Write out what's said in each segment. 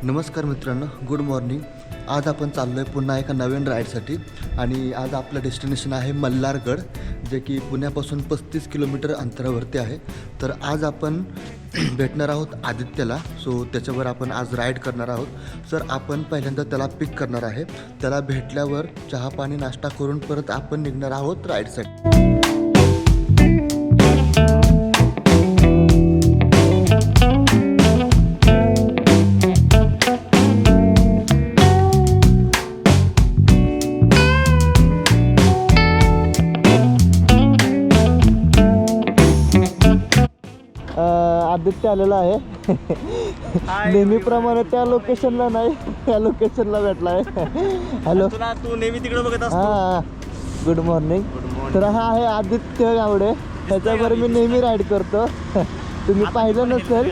नमस्कार मित्रांनो, good morning. आज आपण चाललो आहे पुन्हा एका नवीन राईडसाठी आणि आज आपलं डेस्टिनेशन आहे मल्हारगड, जे की पुण्यापासून 35 किलोमीटर अंतरावरती आहे. तर आज आपण भेटणार आहोत आदित्यला. सो त्याच्यावर आपण आज राईड करणार आहोत. सर आपण पहिल्यांदा त्याला पिक करणार आहे. त्याला भेटल्यावर चहा पाणी नाश्ता करून परत आपण निघणार आहोत राईडसाठी. आदित्य आलेला आहे. नेहमीप्रमाणे त्या लोकेशनला नाही, त्या लोकेशनला भेटला आहे. हॅलो, तू नेहमी तिकडे बघत असतो. हां, गुड मॉर्निंग. तर हा आहे आदित्य गावडे. ह्याच्यावर मी नेहमी राईड करतो. तुम्ही पाहिलं नसेल,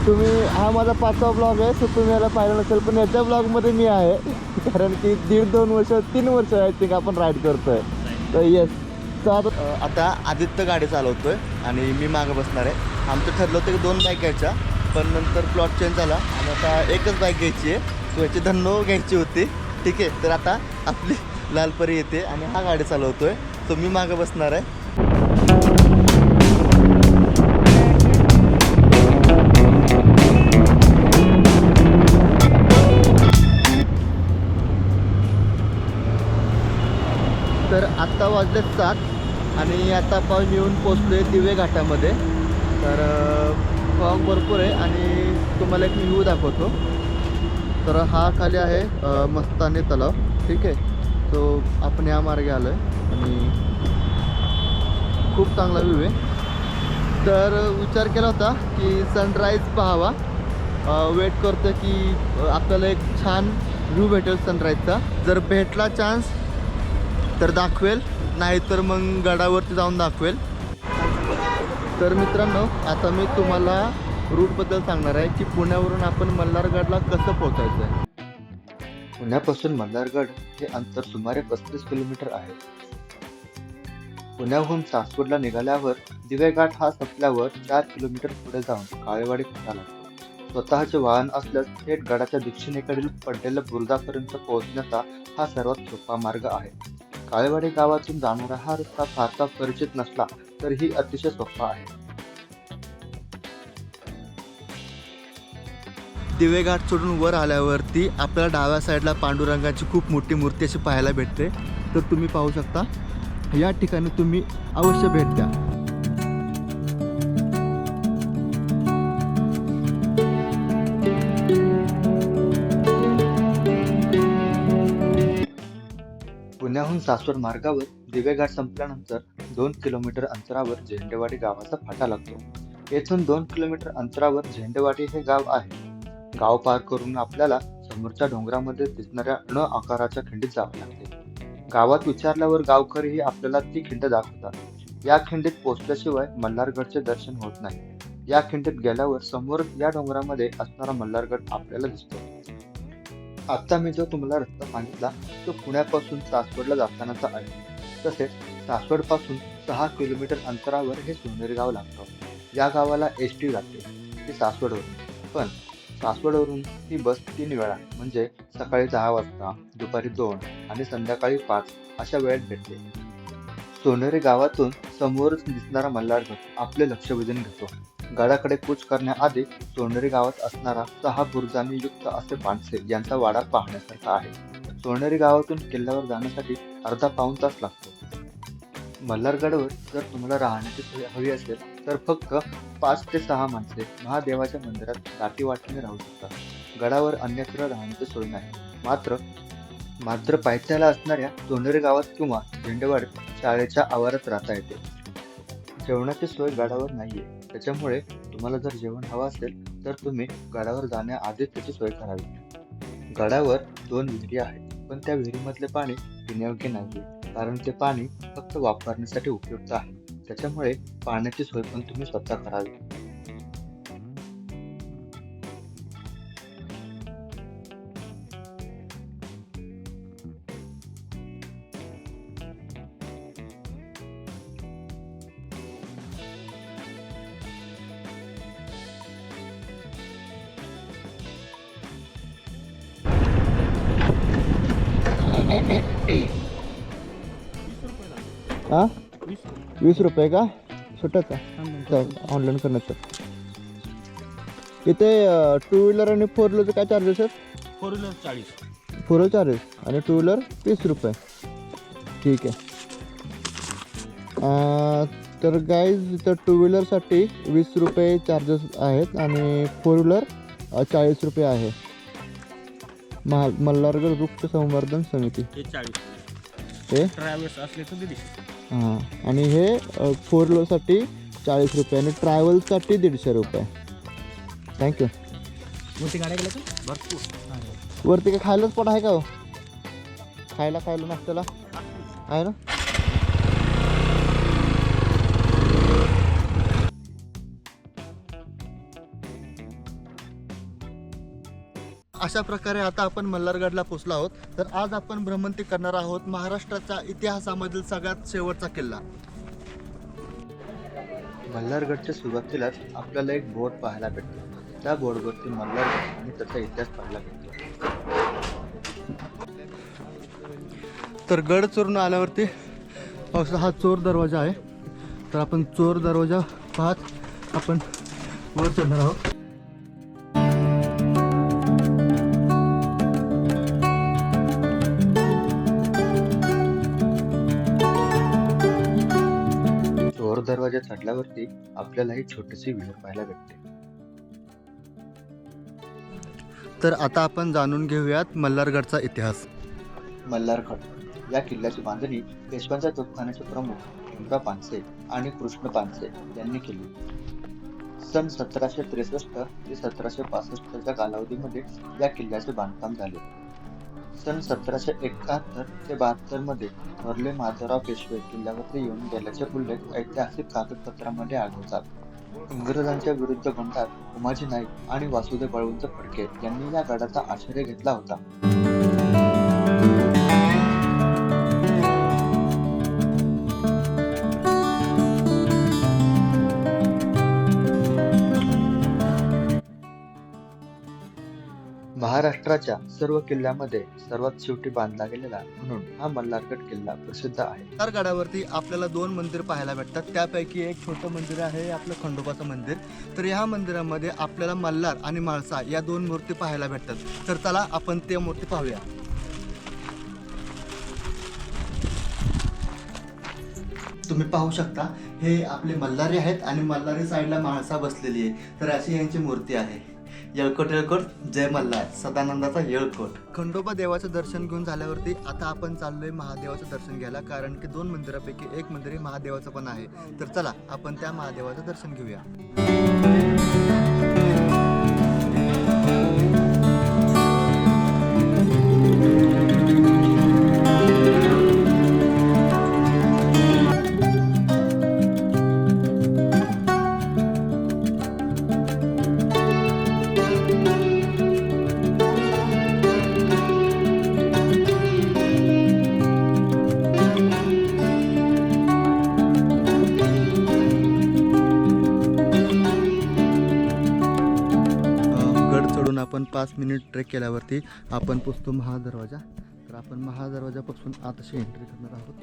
तुम्ही हा माझा 5वा ब्लॉग आहे. सो तुम्ही याला पाहिलं नसेल, पण याच्या ब्लॉगमध्ये मी आहे. कारण की 1.5-2 वर्ष 3 वर्ष आय थिंक आपण राईड करतोय. तर येस, तर आता आदित्य गाडी चालवतोय आणि मी मागं बसणार आहे. आमचं ठरलं होतं की 2 बाईक घ्यायच्या, पण नंतर प्लॉट चेंज झाला आणि आता एकच बाईक घ्यायची आहे. सो याची धन्नो घ्यायची होती. ठीक आहे, तर आता आपली लालपरी येते आणि हा गाडी चालवतोय. सो मी मागं बसणार आहे. तर आत्ता वाजले 7 आणि आता आपण येऊन पोचलो आहे दिवे घाटामध्ये. तर फॉग भरपूर आहे आणि तुम्हाला एक व्ह्यू दाखवतो. तर हा खाली आहे मस्तानी तलाव. ठीक आहे, तो आपण या मार्गे आलो आहे आणि खूप चांगला व्ह्यू आहे. तर विचार केला होता की सनराईज पाहावा. वेट करतो की आपल्याला एक छान व्ह्यू भेटेल सनराईजचा. जर भेटला चान्स तर दाखवेल, नाहीतर मग गडावरती जाऊन दाखवेल. तर मित्रांनो, आता मी तुम्हाला रूटबद्दल सांगणार आहे की पुण्यावरून आपण मल्हारगडला कसं पोहोचायचं आहे. पुण्यापासून मल्हारगड हे अंतर सुमारे 35 किलोमीटर आहे. पुण्याहून सासवडला निघाल्यावर दिवेघाट हा संपल्यावर 4 किलोमीटर पुढे जाऊन काळेवाडी फाटा लागतो. स्वतःचे वाहन असल्यास थेट गडाच्या दक्षिणेकडील पडलेल्या बुरुजापर्यंत पोहोचण्याचा हा सर्वात सोपा मार्ग आहे. काळेवाडी गावातून जाणारा हा रस्ता फारसा परिचित नसला तरीही अतिशय सोपा आहे. दिवेघाट सोडून वर आल्यावरती आपल्याला डाव्या साईडला पांडुरंगाची खूप मोठी मूर्ती अशी पाहायला भेटते. तर तुम्ही पाहू शकता, या ठिकाणी तुम्ही अवश्य भेट द्या. पुण्याहून सासवड मार्गावर दिवेघाट संपल्यानंतर 2 किलोमीटर अंतरावर झेंडेवाडी गावाचा फाटा लागतो. येथून 2 किलोमीटर अंतरावर झेंडेवाडी हे गाव आहे. गाव पार करून आपल्याला समोरच्या डोंगरामध्ये दिसणाऱ्या न आकाराच्या खिंडीत जावे लागते. गावात विचारल्यावर गावकरीही आपल्याला ती खिंड दाखवतात. या खिंडीत पोहोचल्याशिवाय मल्हारगडचे दर्शन होत नाही. या खिंडीत गेल्यावर समोर या डोंगरामध्ये असणारा मल्हारगड आपल्याला दिसतो. आता मी जो तुम्हाला रस्ता सांगितला तो पुण्यापासून सासवडला जातानाचा आहे. तसेच सासवड पासून 6 किलोमीटर अंतरावर हे सोनेरी गाव लागतं. या गावाला एसटी जाते ती सासवडवरून, पण सासवडवरून ही बस 3 वेळा म्हणजे सकाळी 10 वाजता, दुपारी 2 आणि संध्याकाळी 5 अशा वेळेत भेटते. सोनेरी गावातून समोरच दिसणारा मल्हारगड आपले लक्ष वेधून घेतो. गडाकडे कूच करण्याआधी सोनेरी गावात असणारा 6 बुरुजांनी युक्त असे पानसे यांचा वाडा पाहण्यासारखा आहे. सोनेरी गावातून किल्ल्यावर जाण्यासाठी अर्धा पाऊण तास लागतो. मल्हारगडवर जर तुम्हाला राहण्याची सोय हवी असेल तर फक्त 5 ते 6 माणसे महादेवाच्या मंदिरात दाटीवाटीने राहू शकतात. गडावर अन्यत्र राहण्याची सोय नाही. मात्र पायथ्याला असणाऱ्या सोनेरी गावात किंवा झेंडेवाडीत शाळेच्या आवारात राहता येते. जेवणाची सोय गडावर नाहीये, त्याच्यामुळे तुम्हाला जर जेवण हवं असेल तर तुम्ही गडावर जाण्याआधीच त्याची सोय करावी. गडावर 2 विहिरी आहेत, पण त्या विहिरीमधले पाणी पिण्यायोग्य नाहीये, कारण ते पाणी फक्त वापरण्यासाठी उपयुक्त आहे. त्याच्यामुळे पाण्याची सोय पण तुम्ही स्वतः करावी. हां 20 20 रुपये का सुटत का ऑनलाईन करण्याचं. इथे 2 व्हीलर आणि 4 व्हीलरचं काय चार्जेस आहेत? 4 व्हीलर 40. 4 व्हीलर चार्जेस आणि 2 व्हीलर 20 रुपये. ठीक आहे. तर गाईज इथं 2 व्हीलरसाठी 20 रुपये चार्जेस आहेत आणि 4 व्हीलर 40 रुपये आहे. मल्हारगड वृक्ष संवर्धन समिती हे 40. हे ट्रॅव्हल्स असले तर 150. हां आणि हे 4 व्हीलरसाठी 40 रुपये आणि ट्रॅव्हल्ससाठी 150 रुपये. थँक्यू. मोठी गाड्या गेल्या तर भरपूर. वरती काय खायला स्पॉट आहे का हो? खायला नाश्त्याला आहे ना? अशा प्रकारे आता आपण मल्हारगडला पोहोचलो आहोत. तर आज आपण भ्रमंती करणार आहोत महाराष्ट्राच्या इतिहासामधील सगळ्यात शेवटचा किल्ला. मल्हारगडच्या सुरुवातीलाच आपल्याला एक बोर्ड पाहायला भेटतो. त्या बोर्डवरती मल्हारगड आणि त्याचा इतिहास पाहायला भेटतो. तर गड चोरून आल्यावरती हा चोर दरवाजा आहे. तर आपण चोर दरवाजा पाहत आपण वर चढणार आहोत. चोर दरवाजा चढल्यावरती आपल्याला ही छोटीशी विहीर पाहायला भेटते. तर आता आपण जाणून घेऊयात मल्हारगडचा इतिहास. मल्हारगड या किल्ल्याची बांधणी पेशव्यांच्या तोफखान्याचे प्रमुख भीमराव पानसे आणि कृष्ण पानसे यांनी केली. सन 1763 ते 1765च्या कालावधीमध्ये या किल्ल्याचे बांधकाम झाले. सन 1771 ते 72 मध्ये थोरले माधवराव पेशवे किल्ल्यावरती येऊन गेल्याचे उल्लेख ऐतिहासिक कागदपत्रांमध्ये आढळतात. इंग्रजांच्या विरुद्ध बंडात उमाजी नाईक आणि वासुदेव बळवंत फडके यांनी या गडाचा आश्रय घेतला होता. महाराष्ट्राच्या सर्व किल्ल्यामध्ये सर्वात शेवटी बांधला गेलेला म्हणून हा मल्हारगड किल्ला प्रसिद्ध आहे. मल्हारगडावरती आपल्याला 2 मंदिर पाहायला भेटतात. त्यापैकी एक छोटं मंदिर आहे आपलं खंडोबाचं मंदिर. तर ह्या मंदिरामध्ये आपल्याला मल्हार आणि म्हाळसा या 2 मूर्ती पाहायला भेटतात. तर चला आपण त्या मूर्ती पाहूया. तुम्ही पाहू शकता हे आपले मल्हारी आहेत आणि मल्हारी साईडला म्हाळसा बसलेली आहे. तर अशी यांची मूर्ती आहे. येळकोट येळकोट जय मल्हार, सदानंदाचा येळकोट. खंडोबा देवाचं दर्शन घेऊन झाल्यावरती आता आपण चाललोय महादेवाचं दर्शन घ्यायला. कारण की 2 मंदिरापैकी एक मंदिर महादेवाचं पण आहे. तर चला आपण त्या महादेवाचं दर्शन घेऊया. आपण 5 मिनिट ट्रेक केल्यावरती आपण पोचतो महादरवाजा. तर आपण महादरवाजापासून आतशी एंट्री करणार आहोत.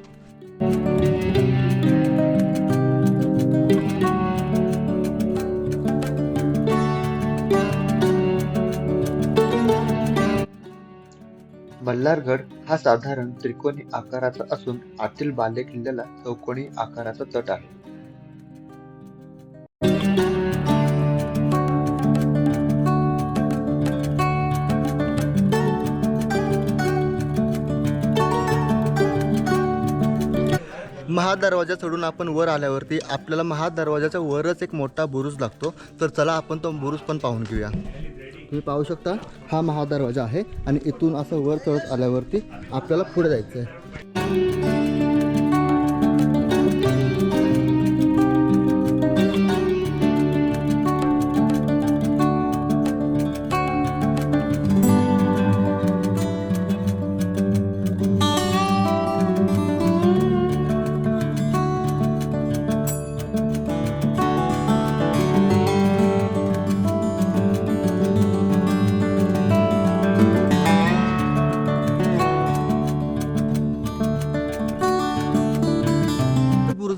मल्हारगड हा साधारण त्रिकोणी आकाराचा असून आतील बाले किल्ल्याला चौकोनी आकाराचा तट आहे. महादरवाजा चढून आपण वर आल्यावरती आपल्याला महादरवाजाच्या वरच एक मोठा बुरुज लागतो. तर चला आपण तो बुरुज पण पाहून घेऊया. तुम्ही पाहू शकता हा महादरवाजा आहे आणि इथून असं वर चढत आल्यावरती आपल्याला पुढे जायचं आहे.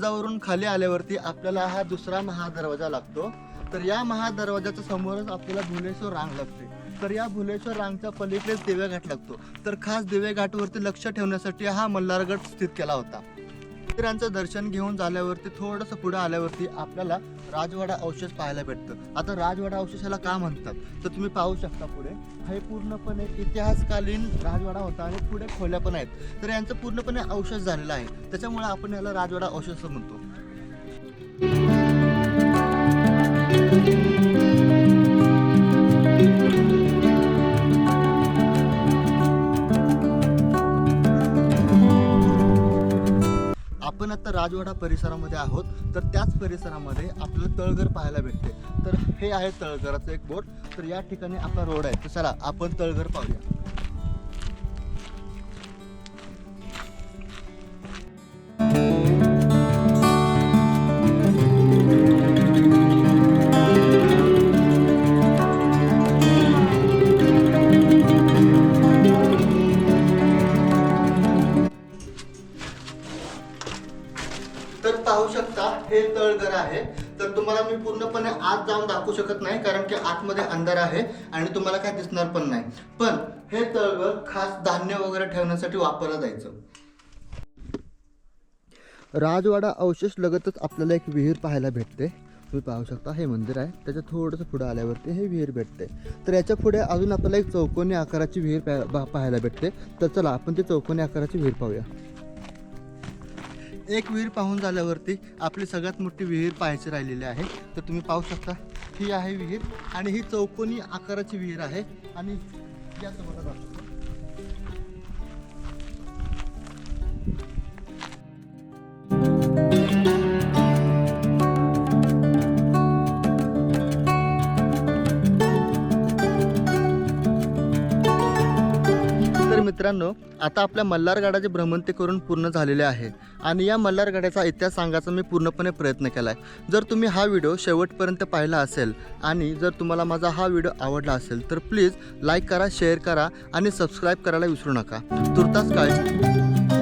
पुजावरून खाली आल्यावरती आपल्याला हा दुसरा महादरवाजा लागतो. तर या महादरवाजाच्या समोरच आपल्याला भुलेश्वर रांग लागते. तर या भुलेश्वर रांगच्या पलीकडेच दिवेघाट लागतो. तर खास दिवेघाटवरती लक्ष ठेवण्यासाठी हा मल्हारगड स्थित केला होता. मंदिरांचं दर्शन घेऊन झाल्यावरती थोडंसं पुढे आल्यावरती आपल्याला राजवाडा अवशेष पाहायला भेटतं. आता राजवाडा अवशेष ह्याला का म्हणतात तर तुम्ही पाहू शकता पुढे हे पूर्णपणे इतिहासकालीन राजवाडा होता आणि पुढे खोल्या पण आहेत. तर यांचं पूर्णपणे अवशेष झालेलं आहे, त्याच्यामुळे आपण याला राजवाडा अवशेष असं म्हणतो. आपण आता राजवाडा परिसरामध्ये आहोत. तर त्याच परिसरामध्ये आपल्याला तळघर पाहायला भेटते. तर हे आहे तळघराचं एक बोर्ड. तर या ठिकाणी आपला रोड आहे. तर चला आपण तळघर पाहूया. तर पाहू शकता हे तळघर आहे. तर तुम्हाला मी पूर्णपणे आत जाऊन दाखवू शकत नाही कारण की आतमध्ये अंधार आहे आणि तुम्हाला काय दिसणार पण नाही. पण हे तळघर खास धान्य वगैरे ठेवण्यासाठी वापरलं जायचं. राजवाडा अवशेष लगतच आपल्याला एक विहीर पाहायला भेटते. तुम्ही पाहू शकता हे मंदिर आहे, त्याच्या थोडंसं पुढे आल्यावरती हे विहीर भेटते. तर याच्या पुढे अजून आपल्याला एक चौकोनी आकाराची विहीर पाहायला भेटते. तर चला आपण ती चौकोनी आकाराची विहीर पाहूया. एक विहीर पाहून झाल्यावरती आपली सगळ्यात मोठी विहीर पाहायची राहिलेली आहे. तर तुम्ही पाहू शकता ही आहे विहीर आणि ही चौकोनी आकाराची विहीर आहे. आणि या तुम्हाला दाखवतो. मित्रांनो, आता आपल्या मल्हारगडाचे भ्रमंती करून पूर्ण झालेले आहे आणि या मल्हारगडाचा इतिहास सांगायचा मी पूर्णपणे प्रयत्न केला आहे. जर तुम्ही हा व्हिडिओ शेवटपर्यंत पाहिला असेल आणि जर तुम्हाला माझा हा व्हिडिओ आवडला असेल तर प्लीज लाईक करा, शेअर करा आणि सबस्क्राईब करायला विसरू नका. तुर्तास काळजी.